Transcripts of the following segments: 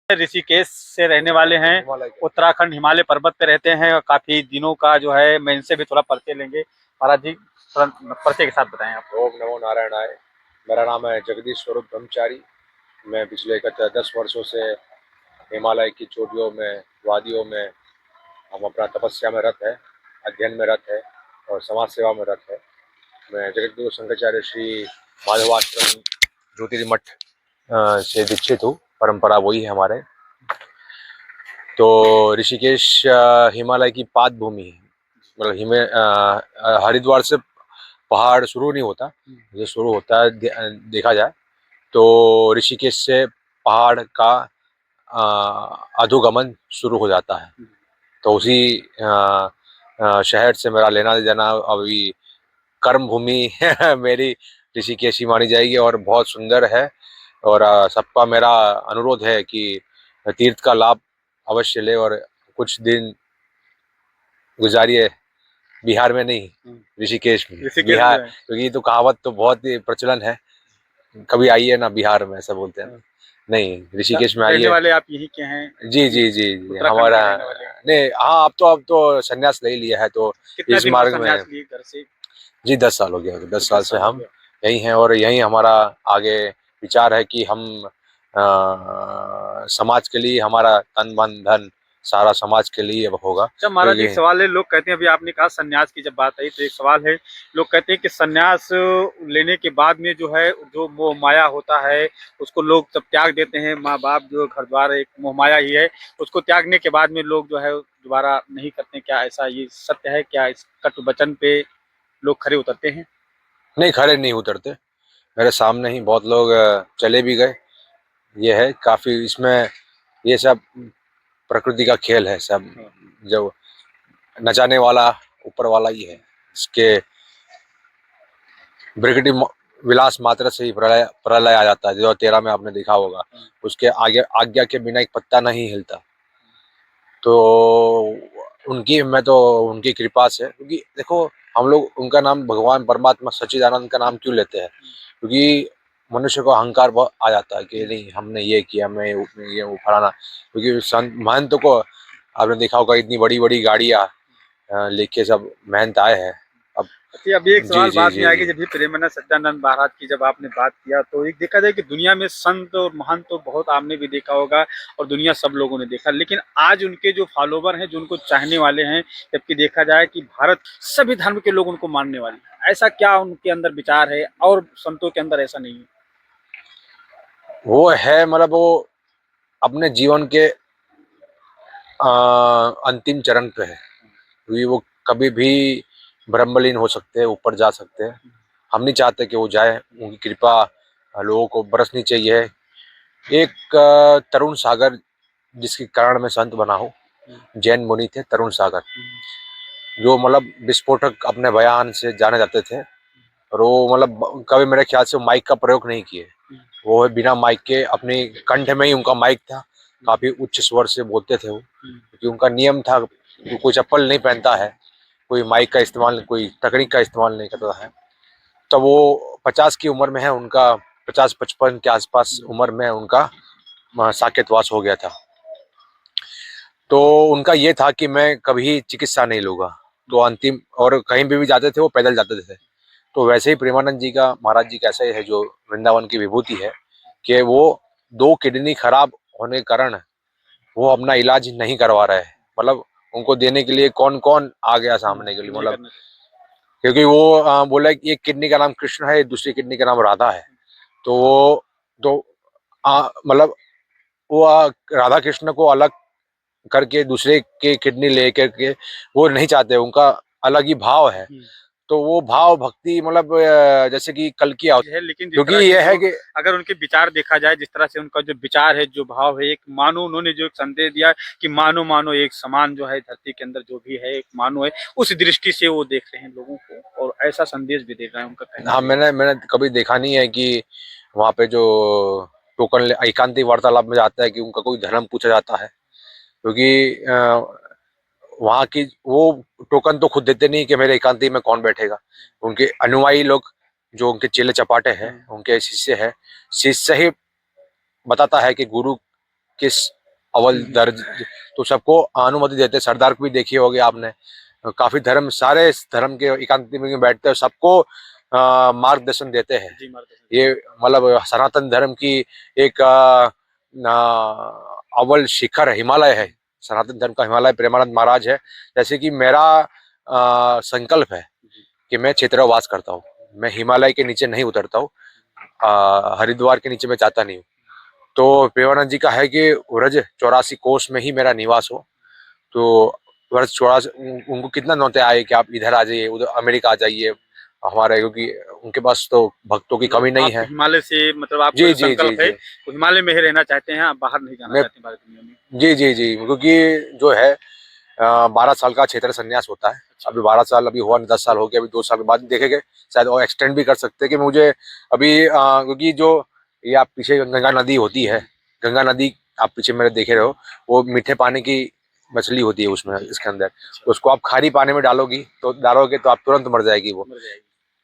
ऋषिकेश से रहने वाले हैं। उत्तराखंड हिमालय पर्वत पे रहते हैं और काफी दिनों का जो है, मैं इनसे भी थोड़ा परिचय लेंगे। महाराज जी परिचय के साथ बताएं आप। ओम नमो नारायणाय। मेरा नाम है जगदीश स्वरूप ब्रह्मचारी। मैं पिछले 10 वर्षों से हिमालय की चोटियों में, वादियों में हम अपना तपस्या में रत है, अध्ययन में रत है और समाज सेवा में रत है। मैं जगतगुरु शंकराचार्य श्री माधवाश्रम ज्योतिर्मठ से दीक्षित हूँ। परंपरा वही है हमारे। तो ऋषिकेश हिमालय की पाद भूमि है। मतलब हरिद्वार से पहाड़ शुरू नहीं होता। जो शुरू होता है देखा जाए तो ऋषिकेश से पहाड़ का अधोगमन शुरू हो जाता है। तो उसी शहर से मेरा लेना देना अभी कर्म भूमि मेरी ऋषिकेश ही मानी जाएगी और बहुत सुंदर है। और सबका मेरा अनुरोध है कि तीर्थ का लाभ अवश्य ले और कुछ दिन गुजारिए बिहार में नहीं, ऋषिकेश में। बिहार, क्योंकि ये तो कहावत तो बहुत ही प्रचलन है, कभी आइए ना बिहार में, ऐसा बोलते हैं। नहीं, ऋषिकेश में आइए। वाले आप यहीं के हैं? जी जी जी जी, हमारा नहीं, हाँ, अब तो संन्यास ले लिया है। तो इस मार्ग में घर से जी 10 साल हो गया। 10 साल से हम यही हैं और यही हमारा आगे विचार है कि हम समाज के लिए, हमारा तन मन धन सारा समाज के लिए होगा। अच्छा महाराज, एक सवाल है। लोग कहते हैं, अभी आपने कहा सन्यास की जब बात आई तो एक सवाल है। लोग कहते हैं कि सन्यास लेने के बाद में जो है, जो मोह माया होता है उसको लोग जब त्याग देते हैं, माँ बाप जो घर द्वार एक मोह माया ही है, उसको त्यागने के बाद में लोग जो है दोबारा नहीं करते। क्या ऐसा ये सत्य है? क्या इस कटु वचन पे लोग खरे उतरते हैं? नहीं, खरे नहीं उतरते। मेरे सामने ही बहुत लोग चले भी गए। ये है काफी, इसमें ये सब प्रकृति का खेल है सब। जो नचाने वाला ऊपर वाला ही है। इसके ब्रिगेडी विलास मात्र से ही प्रलय प्रलय आ जाता है। 2013 में आपने देखा होगा, उसके आगे आज्ञा के बिना एक पत्ता नहीं हिलता। तो उनकी कृपा से, क्योंकि देखो, हम लोग उनका नाम भगवान परमात्मा सच्चिदानंद का नाम क्यों लेते हैं? क्योंकि मनुष्य को अहंकार बहुत आ जाता है कि नहीं, हमने ये किया, मैं ये वो फलाना। क्योंकि संत महंत को आपने देखा होगा, इतनी बड़ी बड़ी गाड़ियां लेके सब महंत आए हैं। अब अभी एक सवाल जी बाद में जी आएगी। जी जब भी प्रेमानंद सच्चिदानंद महाराज की जब आपने बात किया, तो एक देखा जाए कि दुनिया में संत और महंत तो बहुत आपने भी देखा होगा और दुनिया सब लोगों ने देखा, लेकिन आज उनके जो फॉलोवर हैं, जो उनको चाहने वाले हैं, जबकि देखा जाए कि भारत सभी धर्म के लोग उनको मानने वाले हैं, ऐसा क्या उनके अंदर विचार है और संतों के अंदर ऐसा नहीं है? वो है, मतलब वो अपने जीवन के अंतिम चरण पे है। क्योंकि वो कभी भी ब्रह्मलीन हो सकते हैं, ऊपर जा सकते हैं। हम नहीं चाहते कि वो जाए। उनकी कृपा लोगों को बरसनी चाहिए। एक तरुण सागर, जिसके कारण मैं संत बना हूँ, जैन मुनि थे तरुण सागर, जो मतलब विस्फोटक अपने बयान से जाने जाते थे। और वो मतलब कभी मेरे ख्याल से माइक का प्रयोग नहीं किए। वो बिना माइक के, अपने कंठ में ही उनका माइक था, काफी उच्च स्वर से बोलते थे वो, क्योंकि उनका नियम था कि कोई चप्पल नहीं पहनता है, कोई माइक का इस्तेमाल, कोई तकनीक का इस्तेमाल नहीं करता है। तो वो 50 की उम्र में है, उनका 50-55 के आसपास उम्र में उनका साकेतवास हो गया था। तो उनका ये था कि मैं कभी चिकित्सा नहीं लूंगा। तो अंतिम, और कहीं भी जाते थे वो पैदल जाते थे। तो वैसे ही प्रेमानंद जी का, महाराज जी का ऐसा ही है, जो वृंदावन की विभूति है, कि वो 2 किडनी खराब होने के कारण वो अपना इलाज नहीं करवा रहे हैं। मतलब उनको देने के लिए कौन कौन आ गया सामने के लिए, मतलब क्योंकि वो बोला कि एक किडनी का नाम कृष्ण है, दूसरी किडनी का नाम राधा है। तो वो तो मतलब वो राधा कृष्ण को अलग करके दूसरे के किडनी लेकर के वो नहीं चाहते। उनका अलग ही भाव है। तो वो भाव भक्ति, मतलब जैसे कि कल की है, लेकिन जिस क्योंकि तरह ये की है जो, कि अगर उनके विचार देखा जाए, जिस तरह से उनका जो विचार है, जो भाव है, एक मानो, उन्होंने जो एक संदेश दिया कि मानो मानो एक समान जो है धरती के अंदर जो भी है एक मानो है, उस दृष्टि से वो देख रहे हैं लोगों को और ऐसा संदेश भी दे रहे हैं उनका कहना हाँ, है। मैंने कभी देखा नहीं है कि वहाँ पे जो टोकन एकांती वार्तालाप में जाता है कि उनका कोई धर्म पूछा जाता है। क्योंकि वहाँ की वो टोकन तो खुद देते नहीं कि मेरे एकांती में कौन बैठेगा। उनके अनुयायी लोग, जो उनके चेले चपाटे हैं, उनके शिष्य है, शिष्य ही बताता है कि गुरु किस अव्वल दर्ज, तो सबको अनुमति देते हैं। सरदार को भी देखी होगी आपने, काफी धर्म, सारे धर्म के एकांत में बैठते हैं, सबको मार्गदर्शन देते हैं। जी मार्गदर्शन। ये मतलब सनातन धर्म की एक अव्वल शिखर हिमालय है, सनातन धर्म का हिमालय प्रेमानंद महाराज है। जैसे कि मेरा संकल्प है कि मैं क्षेत्रवास करता हूँ, मैं हिमालय के नीचे नहीं उतरता हूँ, हरिद्वार के नीचे मैं जाता नहीं हूँ। तो प्रेमानंद जी का है कि व्रज 84 कोष में ही मेरा निवास हो। तो वर्ष 84 उनको कितना नौते आए कि आप इधर आ जाइए, उधर अमेरिका आ जाइए हमारे, क्योंकि उनके पास तो भक्तों की कमी नहीं आप है। हिमालय से मतलब आपका जी जो जी जी संकल्प है जी। वो हिमालय में ही रहना चाहते हैं, आप बाहर नहीं जाना मैं चाहते भारत दुनिया में। जी जी जी, क्योंकि जो है 12 साल का क्षेत्र संन्यास होता है। अभी 12 साल अभी हुआ नहीं, 10 साल हो गए, अभी 2 साल के बाद देखेंगे, शायद और एक्सटेंड भी कर सकते हैं कि मुझे अभी क्योंकि जो ये आप पीछे गंगा नदी होती है, गंगा नदी आप पीछे मेरे देखे रहे हो, वो मीठे पानी की मछली होती है उसमें, इसके अंदर उसको आप खारी पानी में डालोगे तो आप तुरंत मर जाएगी वो। मर जाएगी।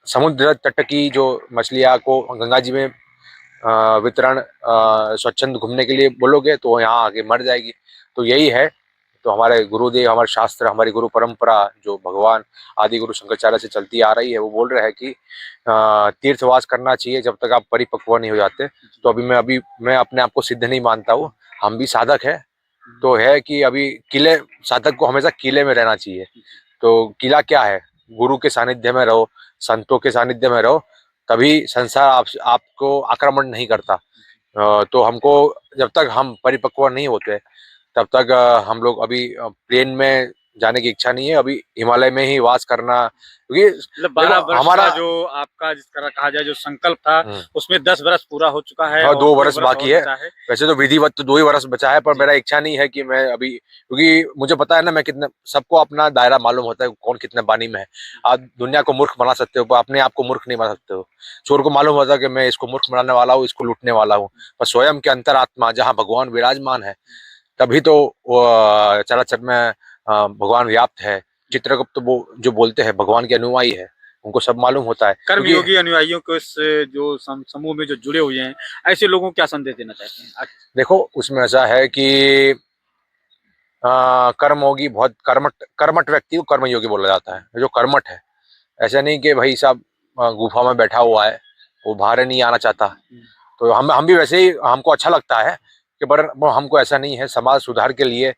समुद्र तट की जो मछलियाँ को गंगा जी में वितरण स्वच्छंद घूमने के लिए बोलोगे तो यहाँ आके मर जाएगी। तो यही है। तो हमारे गुरुदेव, हमारे शास्त्र, हमारी गुरु परंपरा जो भगवान आदि गुरु शंकराचार्य से चलती आ रही है, वो बोल रहे हैं कि तीर्थवास करना चाहिए जब तक आप परिपक्व नहीं हो जाते। तो अभी मैं अपने आप को सिद्ध नहीं मानता हूँ, हम भी साधक है। तो है कि अभी किले, साधक को हमेशा किले में रहना चाहिए। तो किला क्या है, गुरु के सानिध्य में रहो, संतों के सानिध्य में रहो, तभी संसार आपको आक्रमण नहीं करता। तो हमको जब तक हम परिपक्व नहीं होते तब तक हम लोग अभी प्लेन में जाने की इच्छा नहीं है, अभी हिमालय में ही वास करना, क्योंकि मतलब देखो 12 वर्ष हमारा का जो आपका जिस तरह कहा जाए जो संकल्प था उसमें 10 वर्ष पूरा हो चुका है हाँ, और 2 2 वर्ष वर्ष बाकी और है। बचा है। वैसे तो विधिवत तो 2 ही वर्ष बचा है, पर जी। मेरा इच्छा नहीं है कि मैं अभी, क्योंकि मुझे पता है ना मैं कितने, सबको अपना दायरा मालूम होता है कौन कितने बानी में है। आप दुनिया को मूर्ख बना सकते हो पर अपने आप को मूर्ख नहीं बना सकते हो। चोर को मालूम होता है कि मैं इसको मूर्ख बनाने वाला हूँ, इसको लूटने वाला हूँ, पर स्वयं के अंतरात्मा जहाँ भगवान विराजमान है, तभी तो वो चराचर में भगवान व्याप्त है। चित्रगुप्त तो वो जो बोलते हैं भगवान के अनुयायी है, उनको सब मालूम होता है। क्योंकि कर्मयोगी अनुयायियों को इस जो समूह में जो जुड़े हुए हैं ऐसे लोगों को क्या संदेश देना चाहते हैं? देखो उसमें ऐसा है कि कर्मयोगी बहुत कर्मठ व्यक्ति को कर्मयोगी बोला जाता है, जो कर्मठ है। ऐसा नहीं कि भाई साहब गुफा में बैठा हुआ है, वो बाहर नहीं आना चाहता। तो हम भी वैसे ही, हमको अच्छा लगता है कि, पर हमको ऐसा नहीं है, समाज सुधार के लिए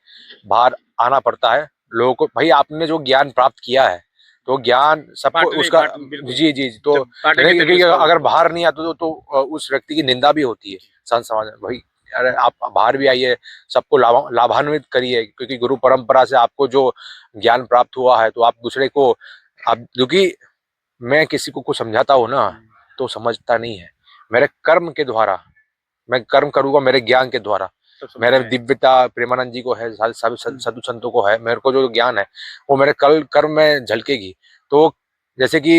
बाहर आना पड़ता है लोगों को। भाई आपने जो ज्ञान प्राप्त किया है तो ज्ञान सबको उसका, बिल्कुल। जी जी, तो बांटेंगे तभी क्योंकि उसका अगर बाहर नहीं आता तो उस व्यक्ति की निंदा भी होती है संत समाज में। भाई अरे आप बाहर भी आइए, सबको लाभान्वित करिए, क्योंकि गुरु परंपरा से आपको जो ज्ञान प्राप्त हुआ है तो आप दूसरे को, आप, क्योंकि मैं किसी को कुछ समझाता हूँ ना तो समझता नहीं है, मेरे कर्म के द्वारा मैं कर्म करूंगा, मेरे ज्ञान के द्वारा। मेरे दिव्यता प्रेमानंद जी को है, साधु संतों को है, मेरे को जो ज्ञान है वो मेरे कल कर्म में झलकेगी। तो जैसे कि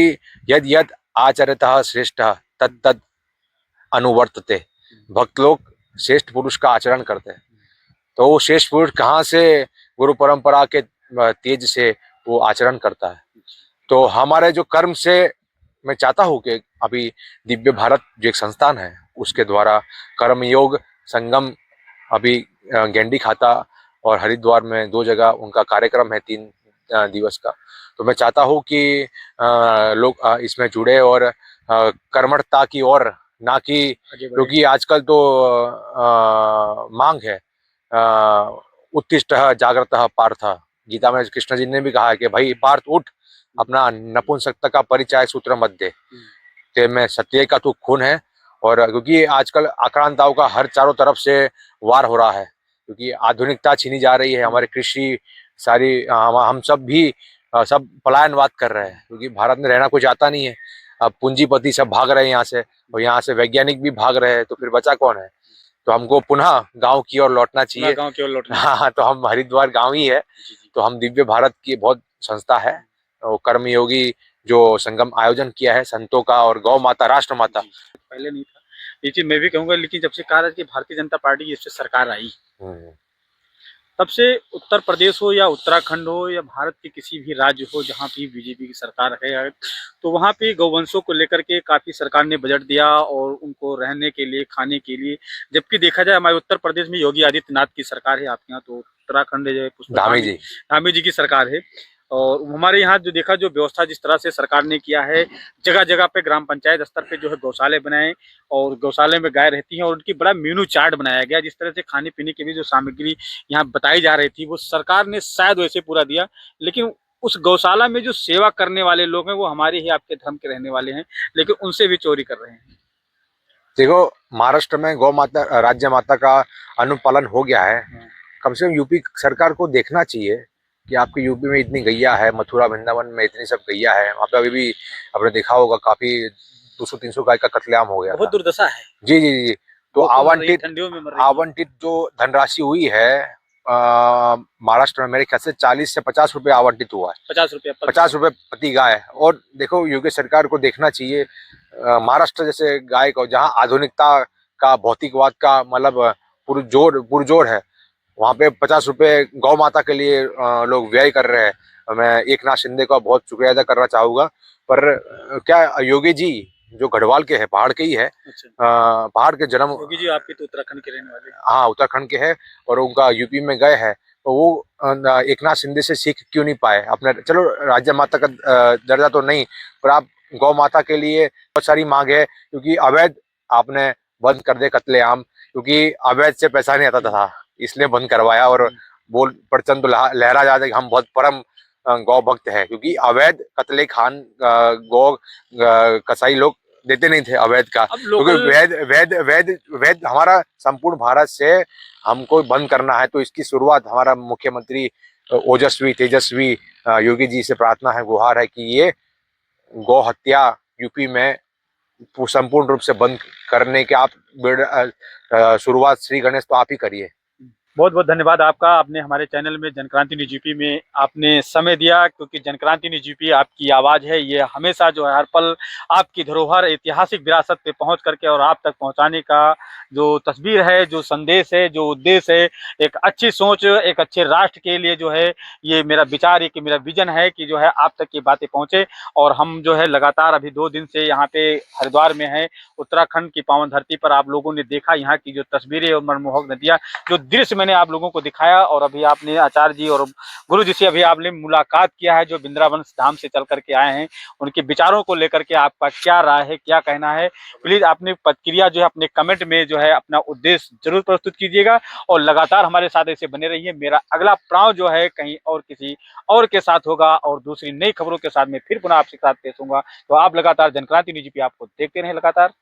यद यद आचरतः श्रेष्ठ तद तद अनुवर्तते, भक्त लोग श्रेष्ठ पुरुष का आचरण करते हैं। तो वो श्रेष्ठ पुरुष कहाँ से, गुरु परंपरा के तेज से वो आचरण करता है। तो हमारे जो कर्म से, मैं चाहता हूँ कि अभी दिव्य भारत जो एक संस्थान है उसके द्वारा कर्मयोग संगम, अभी गेंडी खाता और हरिद्वार में 2 जगह उनका कार्यक्रम है 3 दिवस का। तो मैं चाहता हूँ कि लोग इसमें जुड़े और कर्मठता की ओर, ना कि, क्योंकि आजकल तो मांग है उत्तिष्ठः जागृतः पार्थ। गीता में कृष्ण जी ने भी कहा है कि भाई पार्थ उठ, अपना नपुंसकता का परिचय सूत्र मत दे, ते में सत्य का तू खून है। और क्योंकि आजकल आक्रांताओं का हर चारों तरफ से वार हो रहा है, क्योंकि आधुनिकता छीनी जा रही है, हमारी कृषि सारी, हम सब भी सब पलायनवाद कर रहे हैं, क्योंकि भारत में रहना कोई चाहता नहीं है। अब पूंजीपति सब भाग रहे हैं यहाँ से, और यहाँ से वैज्ञानिक भी भाग रहे हैं, तो फिर बचा कौन है? तो हमको पुनः गांव की ओर लौटना चाहिए। गांव की ओर लौटना। हाँ, तो हम हरिद्वार गांव ही है। तो हम दिव्य भारत की बहुत संस्था है, और कर्मयोगी जो संगम आयोजन किया है संतों का और गौ माता, राष्ट्र माता। पहले नहीं था ये चीज, मैं भी कहूंगा, लेकिन जब से कहा कि भारतीय जनता पार्टी की इससे सरकार आई तब से उत्तर प्रदेश हो या उत्तराखंड हो या भारत के किसी भी राज्य हो जहाँ भी बीजेपी की सरकार है, तो वहाँ पे गौवंशों को लेकर के काफ़ी सरकार ने बजट दिया और उनको रहने के लिए, खाने के लिए। जबकि देखा जाए हमारे उत्तर प्रदेश में योगी आदित्यनाथ की सरकार है, आपके यहाँ तो उत्तराखंड जो है धामी पुष्पधामी जी। धामी जी की सरकार है। और हमारे यहाँ जो देखा, जो व्यवस्था जिस तरह से सरकार ने किया है, जगह जगह पे ग्राम पंचायत स्तर पे जो है गौशाले बनाए और गौशाले में गाय रहती हैं और उनकी बड़ा मेनू चार्ट बनाया गया। जिस तरह से खाने पीने की भी जो सामग्री यहाँ बताई जा रही थी, वो सरकार ने शायद वैसे पूरा दिया, लेकिन उस गौशाला में जो सेवा करने वाले लोग हैं वो हमारे ही आपके धर्म के रहने वाले हैं, लेकिन उनसे भी चोरी कर रहे हैं। देखो, महाराष्ट्र में गौ माता, राज्य माता का अनुपालन हो गया है। कम से कम यूपी सरकार को देखना चाहिए कि आपके यूपी में इतनी गैया है, मथुरा वृंदावन में इतनी सब गैया है, वहाँ पे अभी भी आपने देखा होगा काफी 200-300 गाय का कत्लेआम हो गया बहुत था। दुर्दशा है। जी जी जी। तो वो मर रही है, आवंटित ठंडियों में मर रही है। आवंटित जो धनराशि हुई है महाराष्ट्र में, मेरे ख्याल से 40 से 50 रुपए आवंटित हुआ है। 50 रुपया 50 रुपए प्रति गाय। और देखो, योगी सरकार को देखना चाहिए, महाराष्ट्र जैसे गाय को, जहाँ आधुनिकता का, भौतिकवाद का मतलब पुरजोर है, वहाँ पे 50 रुपए गौ माता के लिए लोग व्यय कर रहे हैं। मैं एकनाथ शिंदे का बहुत शुक्रिया अदा करना चाहूंगा। पर क्या योगी जी जो गढ़वाल के हैं, पहाड़ के ही है, अच्छा, पहाड़ के जन्म, योगी जी आपके तो उत्तराखंड के रहने वाले हैं। हाँ उत्तराखंड के हैं, और उनका यूपी में गए हैं, तो वो एकनाथ शिंदे से सीख क्यों नहीं पाए अपने? चलो, राज्य माता का दर्जा तो नहीं, पर आप गौ माता के लिए बहुत सारी मांग है, क्योंकि अवैध आपने बंद कर दे कत्लेआम, क्योंकि अवैध से पैसा नहीं आता था, इसलिए बंद करवाया। और बोल परचम तो लहरा जाता है कि हम बहुत परम गौ भक्त हैं, क्योंकि अवैध कत्ले खान गौ कसाई लोग देते नहीं थे अवैध का, अब क्योंकि लोकल वैध वैध वैध वैध हमारा संपूर्ण भारत से हमको बंद करना है। तो इसकी शुरुआत हमारा मुख्यमंत्री ओजस्वी तेजस्वी योगी जी से प्रार्थना है, गुहार है कि ये गौ हत्या यूपी में संपूर्ण रूप से बंद करने के आप शुरुआत श्री गणेश तो आप ही करिए। बहुत बहुत धन्यवाद आपका। आपने हमारे चैनल में जनक्रांति न्यूज़ यूपी में आपने समय दिया, क्योंकि जनक्रांति न्यूज़ यूपी आपकी आवाज़ है। ये हमेशा जो है हर पल आपकी धरोहर, ऐतिहासिक विरासत पे पहुंच करके और आप तक पहुंचाने का जो तस्वीर है, जो संदेश है, जो उद्देश्य है, एक अच्छी सोच, एक अच्छे राष्ट्र के लिए जो है ये मेरा विचार, ये कि मेरा विजन है कि जो है आप तक ये बातें पहुँचे। और हम जो है लगातार अभी 2 दिन से यहाँ पे हरिद्वार में हैं, उत्तराखंड की पावन धरती पर। आप लोगों ने देखा यहाँ की जो तस्वीरें और मनमोहक नदियाँ, जो दृश्य मैंने आप लोगों को दिखाया, और अभी आपने आचार्य जी और गुरु जी से अभी आपने मुलाकात किया है, जो वृंदावन धाम से चल करके आए हैं। उनके विचारों को लेकर के आपका क्या राय है, क्या कहना है, प्लीज अपनी प्रतिक्रिया जो है अपने कमेंट में जो है अपना उद्देश्य जरूर प्रस्तुत कीजिएगा। और लगातार हमारे साथ ऐसे बने रहिए। मेरा अगला पड़ाव जो है कहीं और किसी और के साथ होगा, और दूसरी नई खबरों के साथ में फिर पुनः आपके साथ पेश होऊंगा। तो आप लगातार जनक्रांति न्यूज़ पे आपको देखते रहें लगातार।